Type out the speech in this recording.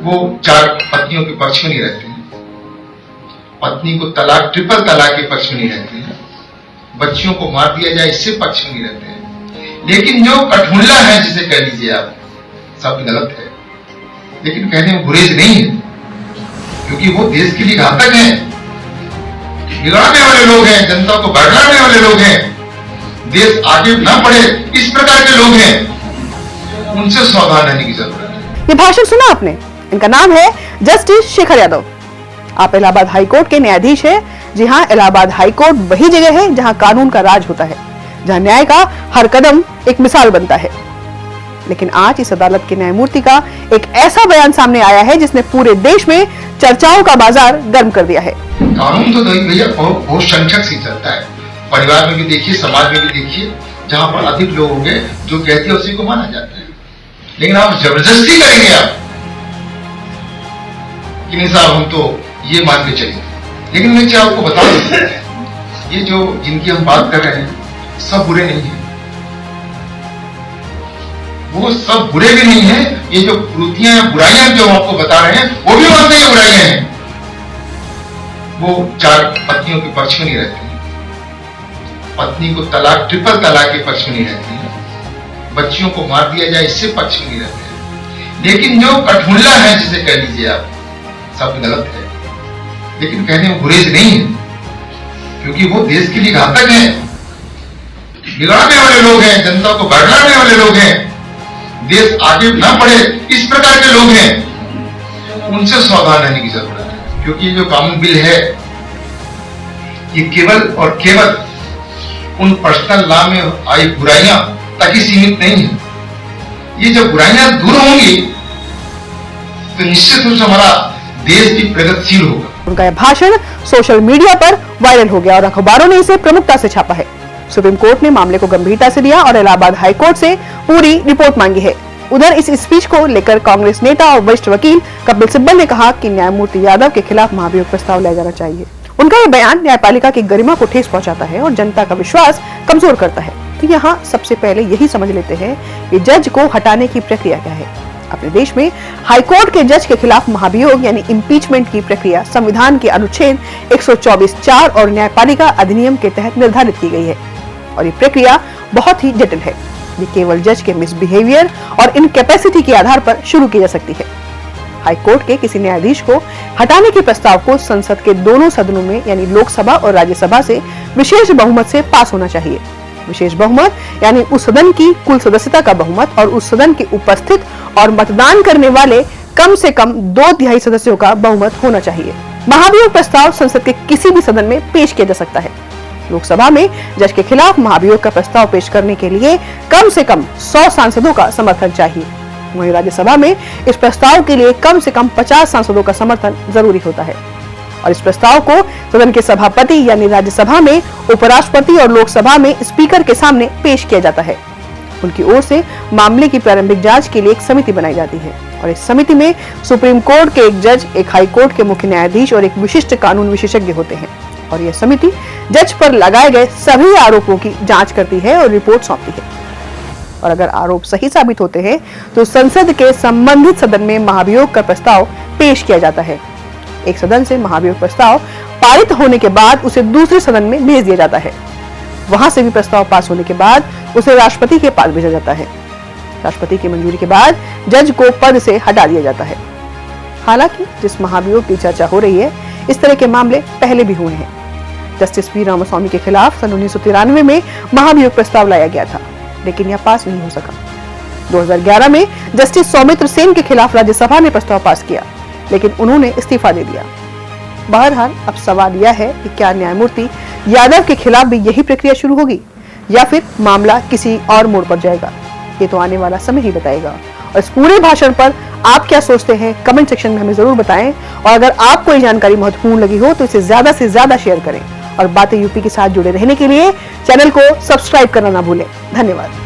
वो 4 पत्नियों के पक्ष में नहीं रहते हैं, पत्नी को तलाक, ट्रिपल तलाक के पक्ष में नहीं रहते हैं, बच्चियों को मार दिया जाए इससे पक्ष में नहीं रहते हैं। लेकिन जो कठमुल्ला है, जिसे कह लीजिए आप, सब गलत है, लेकिन कहने में गुरेज नहीं है, क्योंकि वो देश के लिए घातक हैं, बिगाड़ने वाले लोग हैं, जनता को भड़काने वाले लोग हैं, देश आगे ना बढ़े इस प्रकार के लोग हैं, उनसे सावधान रहने की जरूरत है। ये भाषण सुना आपने? इनका नाम है जस्टिस शेखर यादव। आप इलाहाबाद हाईकोर्ट के न्यायाधीश हैं। जी हाँ, इलाहाबाद हाईकोर्ट वही जगह है जहां कानून का राज होता है, जहां न्याय का हर कदम एक मिसाल बनता है। लेकिन आज इस अदालत के न्यायमूर्ति का एक ऐसा बयान सामने आया है जिसने पूरे देश में चर्चाओं का बाजार गर्म कर दिया है। कानून तो भैया बहुत संख्यक से चलता है, परिवार में भी देखिए, समाज में भी देखिए, जहां पर अधिक लोग होंगे जो कहते हैं उसी को माना जाता है। लेकिन आप जबरदस्ती करेंगे आप कि नहीं साहब हम तो ये मान के चलेंगे। लेकिन मैं क्या आपको बता दूं, ये जो जिनकी हम बात कर रहे हैं सब बुरे नहीं है, वो सब बुरे भी नहीं है। ये जो कृतियां या बुराइयां जो हम आपको बता रहे हैं वो भी मानते हैं बुराइयां हैं। वो 4 पत्नियों के पक्ष में नहीं रहते हैं, पत्नी को तलाक, ट्रिपल तलाक के पक्ष में नहीं रहते हैं, बच्चियों को मार दिया जाए इससे पक्ष में नहीं रहते हैं। लेकिन जो कठमुल्ला है, जिसे कह लीजिए आप, सब गलत है, लेकिन कहने में गुरेज नहीं है, क्योंकि वो देश के लिए घातक हैं, बिगाड़ने वाले लोग हैं, जनता को भड़काने वाले लोग हैं, देश आगे ना बढ़े इस प्रकार के लोग हैं, उनसे सावधान रहने की जरूरत है। क्योंकि जो कानून बिल है ये केवल और केवल उन पर्सनल लॉ में आई बुराइयां तक ही सीमित नहीं है। ये जब बुराइयां दूर होंगी तो निश्चित रूप से हमारा देश भी प्रगतिशील होगा। उनका यह भाषण सोशल मीडिया पर वायरल हो गया और अखबारों ने इसे प्रमुखता से छापा है। सुप्रीम कोर्ट ने मामले को गंभीरता से लिया और इलाहाबाद हाईकोर्ट से पूरी रिपोर्ट मांगी है। उधर इस स्पीच को लेकर कांग्रेस नेता और वरिष्ठ वकील कपिल सिब्बल ने कहा कि न्यायमूर्ति यादव के खिलाफ महाभियोग प्रस्ताव लाया जाना चाहिए। उनका यह बयान न्यायपालिका की गरिमा को ठेस पहुंचाता है और जनता का विश्वास कमजोर करता है। तो यहाँ सबसे पहले यही समझ लेते हैं कि जज को हटाने की प्रक्रिया क्या है। अपने देश में हाईकोर्ट के जज के खिलाफ महाभियोग यानी इम्पीचमेंट की प्रक्रिया संविधान के अनुच्छेद 124(4) और न्यायपालिका अधिनियम के तहत निर्धारित की गई है और ये प्रक्रिया बहुत ही जटिल है। ये केवल जज के मिसबिहेवियर और इनकैपेसिटी के आधार पर शुरू की जा सकती है। हाईकोर्ट के किसी न्यायाधीश को हटाने के प्रस्ताव को संसद के दोनों सदनों में यानी लोकसभा और राज्यसभा से विशेष बहुमत से पास होना चाहिए। विशेष बहुमत यानी उस सदन की कुल सदस्यता का बहुमत और उस सदन के उपस्थित और मतदान करने वाले कम से कम 2/3 सदस्यों का बहुमत होना चाहिए। महाभियोग प्रस्ताव संसद के किसी भी सदन में पेश किया जा सकता है। लोकसभा में जज के खिलाफ महाभियोग का प्रस्ताव पेश करने के लिए कम से कम 100 सांसदों का समर्थन चाहिए। वहीं राज्यसभा में इस प्रस्ताव के लिए कम से कम 50 सांसदों का समर्थन जरूरी होता है और इस प्रस्ताव को सदन के सभापति यानी राज्यसभा में उपराष्ट्रपति और लोकसभा में स्पीकर के सामने पेश किया जाता है। उनकी ओर से मामले की प्रारंभिक जांच के लिए एक समिति बनाई जाती है और इस समिति में सुप्रीम कोर्ट के एक जज, एक हाई कोर्ट के मुख्य न्यायाधीश और एक विशिष्ट कानून विशेषज्ञ होते हैं और यह समिति जज पर लगाए गए सभी आरोपों की जांच करती है और रिपोर्ट सौंपती है और अगर आरोप सही साबित होते हैं तो संसद के संबंधित सदन में महाभियोग का प्रस्ताव पेश किया जाता है। एक सदन से महाभियोग प्रस्ताव पारित होने के बाद उसे दूसरे सदन में भेज दिया जाता है। वहां से भी प्रस्ताव पास होने के बाद उसे राष्ट्रपति के पास भेजा जाता है। राष्ट्रपति की मंजूरी के बाद जज को पद से हटा दिया जाता है। हालांकि जिस महाभियोग की चर्चा हो रही है, इस तरह के मामले पहले भी हुए हैं। जस्टिस पी रामास्वामी के खिलाफ सन 1993 में महाभियोग प्रस्ताव लाया गया था, लेकिन यह पास नहीं हो सका। 2011 में जस्टिस सौमित्र सेन के खिलाफ राज्यसभा ने प्रस्ताव पास किया, लेकिन उन्होंने इस्तीफा दे दिया। बहरहाल अब सवाल यह है कि क्या न्यायमूर्ति यादव के खिलाफ भी यही प्रक्रिया शुरू होगी या फिर मामला किसी और मोड़ पर जाएगा? ये तो आने वाला समय ही बताएगा। और इस पूरे भाषण पर आप क्या सोचते हैं, कमेंट सेक्शन में हमें जरूर बताएं। और अगर आपको ये जानकारी महत्वपूर्ण लगी हो तो इसे ज्यादा से ज्यादा शेयर करें और बातें यूपी के साथ जुड़े रहने के लिए चैनल को सब्सक्राइब करना ना भूलें। धन्यवाद।